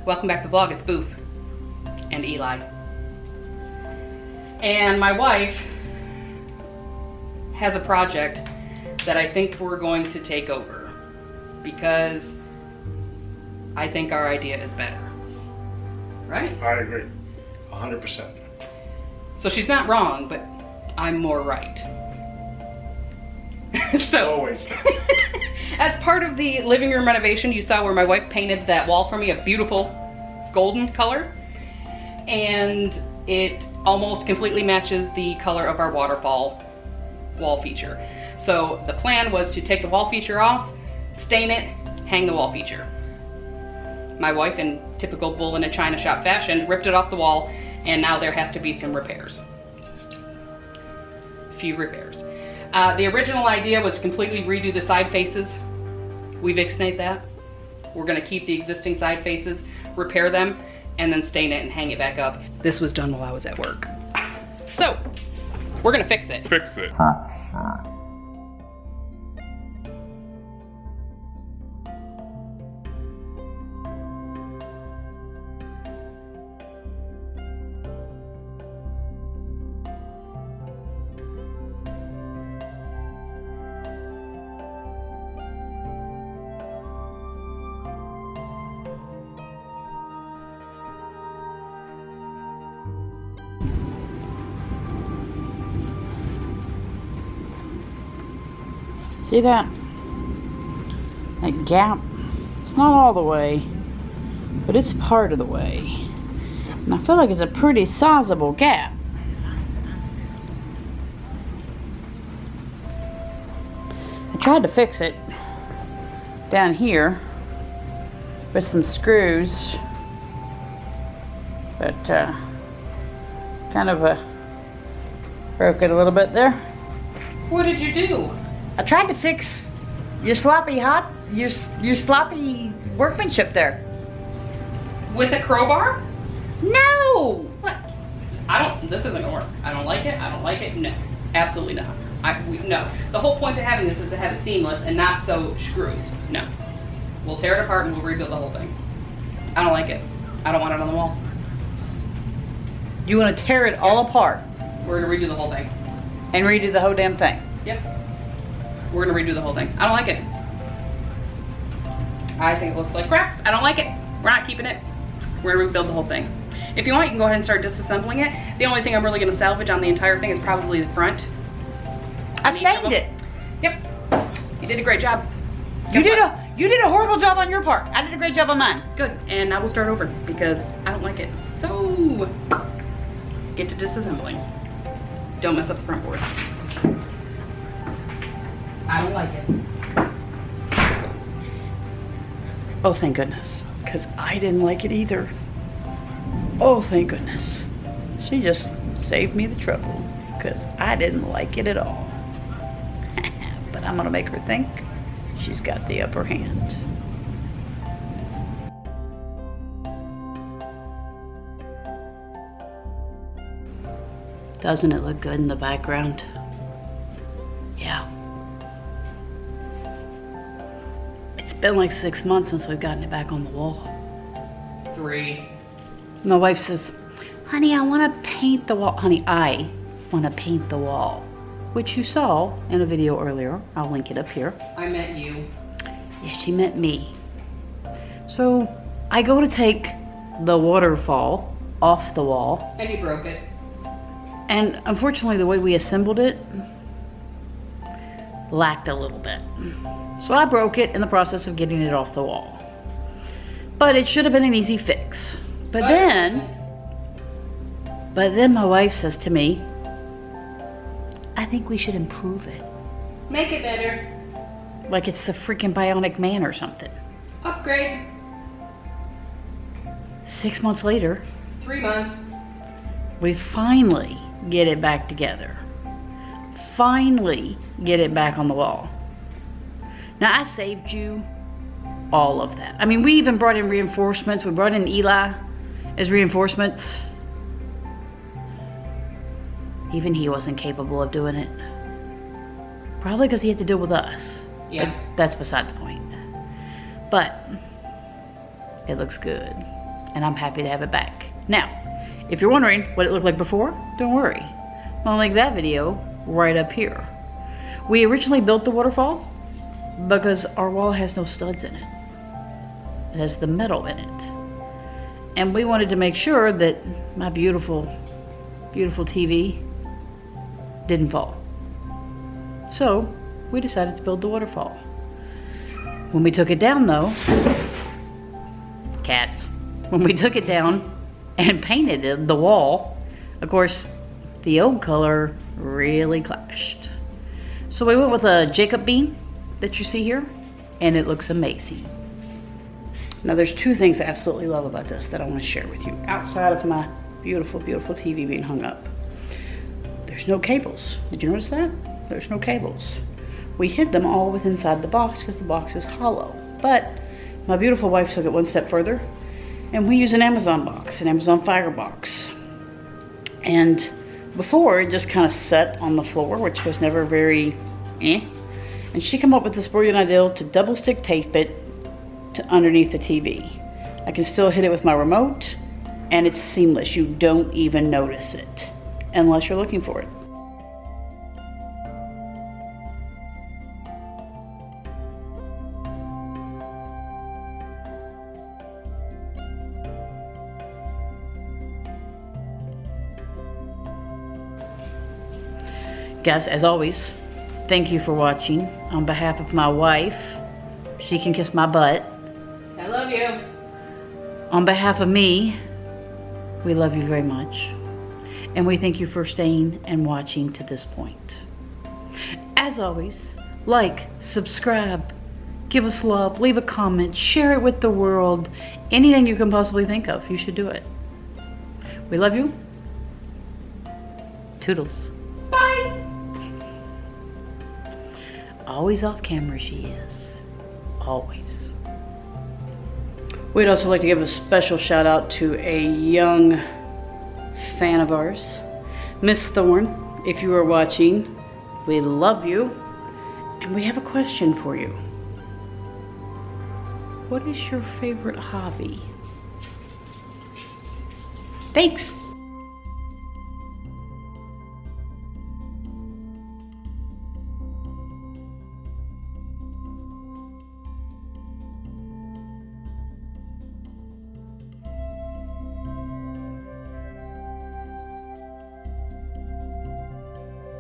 Welcome back to the vlog. It's Boof and Eli. And my wife has a project that I think we're going to take over because I think our idea is better. Right? I agree. 100%. So she's not wrong, but I'm more right. So Always. as part of the living room renovation, you saw where my wife painted that wall for me a beautiful golden color, and it almost completely matches the color of our waterfall wall feature. So the plan was to take the wall feature off, stain it, hang the wall feature. My wife, in typical bull in a china shop fashion, ripped it off the wall, and now there has to be some repairs. Few repairs. The original idea was to completely redo the side faces. We've ixnayed that. We're gonna keep the existing side faces, repair them, and then stain it and hang it back up. This was done while I was at work. So, we're gonna fix it. Fix it. See that? That gap? It's not all the way, but it's part of the way. And I feel like it's a pretty sizable gap. I tried to fix it down here with some screws, but kind of broke it a little bit there. What did you do? I tried to fix your sloppy workmanship there. With a crowbar? No! What? This isn't gonna work. I don't like it, no. Absolutely not. No. The whole point of having this is to have it seamless and not so screws. No. We'll tear it apart and we'll rebuild the whole thing. I don't like it. I don't want it on the wall. You want to tear it all apart We're gonna redo the whole thing. and redo the whole damn thing. Yep. We're gonna redo the whole thing. I don't like it. I think it looks like crap. I don't like it. We're not keeping it. We're gonna rebuild the whole thing. If you want, you can go ahead and start disassembling it. The only thing I'm really gonna salvage on the entire thing is probably the front. I've stained it. Yep. You did a great job. You Guess what? did a horrible job on your part. I did a great job on mine. Good. And now we'll start over because I don't like it. So, get to disassembling. Don't mess up the front board. I don't like it. Oh, thank goodness. Because I didn't like it either. Oh, thank goodness. She just saved me the trouble. Because I didn't like it at all. But I'm going to make her think she's got the upper hand. Doesn't it look good in the background? Yeah. It's been like 6 months since we've gotten it back on the wall. 3. My wife says, honey, I want to paint the wall. Honey, I want to paint the wall. Which you saw in a video earlier. I'll link it up here. I met you. Yeah, she meant me. So I go to take the waterfall off the wall. And you broke it. And unfortunately, the way we assembled it lacked a little bit. So I broke it in the process of getting it off the wall. But it should have been an easy fix. But then my wife says to me, I think we should improve it. Make it better. Like it's the freaking Bionic Man or something. Upgrade. 6 months later, 3 months. we finally get it back together. Finally get it back on the wall. Now I saved you all of that. I mean, we even brought in reinforcements. We brought in Eli as reinforcements. Even he wasn't capable of doing it. Probably because he had to deal with us. Yeah. But that's beside the point. But it looks good. and I'm happy to have it back. Now, if you're wondering what it looked like before, don't worry. I'll link that video right up here. We originally built the waterfall because our wall has no studs in it. It has the metal in it. And we wanted to make sure that my beautiful, beautiful TV didn't fall. So we decided to build the waterfall. When we took it down though, cats, when we took it down and painted the wall, of course, the old color really clashed. So we went with a Jacob bean that you see here, and it looks amazing. Now there's two things I absolutely love about this that I want to share with you outside of my beautiful, beautiful TV being hung up. There's no cables. Did you notice that? There's no cables. We hid them all within inside the box because the box is hollow. But my beautiful wife took it one step further, and we use an Amazon box, an Amazon Fire box. And before, it just kind of sat on the floor, which was never very And she came up with this brilliant idea to double stick tape it to underneath the TV. I can still hit it with my remote, and it's seamless. You don't even notice it unless you're looking for it. Guys, as always, thank you for watching. On behalf of my wife, she can kiss my butt. I love you. On behalf of me, we love you very much. And we thank you for staying and watching to this point. As always, like, subscribe, give us love, leave a comment, share it with the world. Anything you can possibly think of, you should do it. We love you. Toodles. Bye. Always off camera she is. Always. We'd also like to give a special shout out to a young fan of ours, Miss Thorne. If you are watching, we love you. And we have a question for you. What is your favorite hobby? Thanks.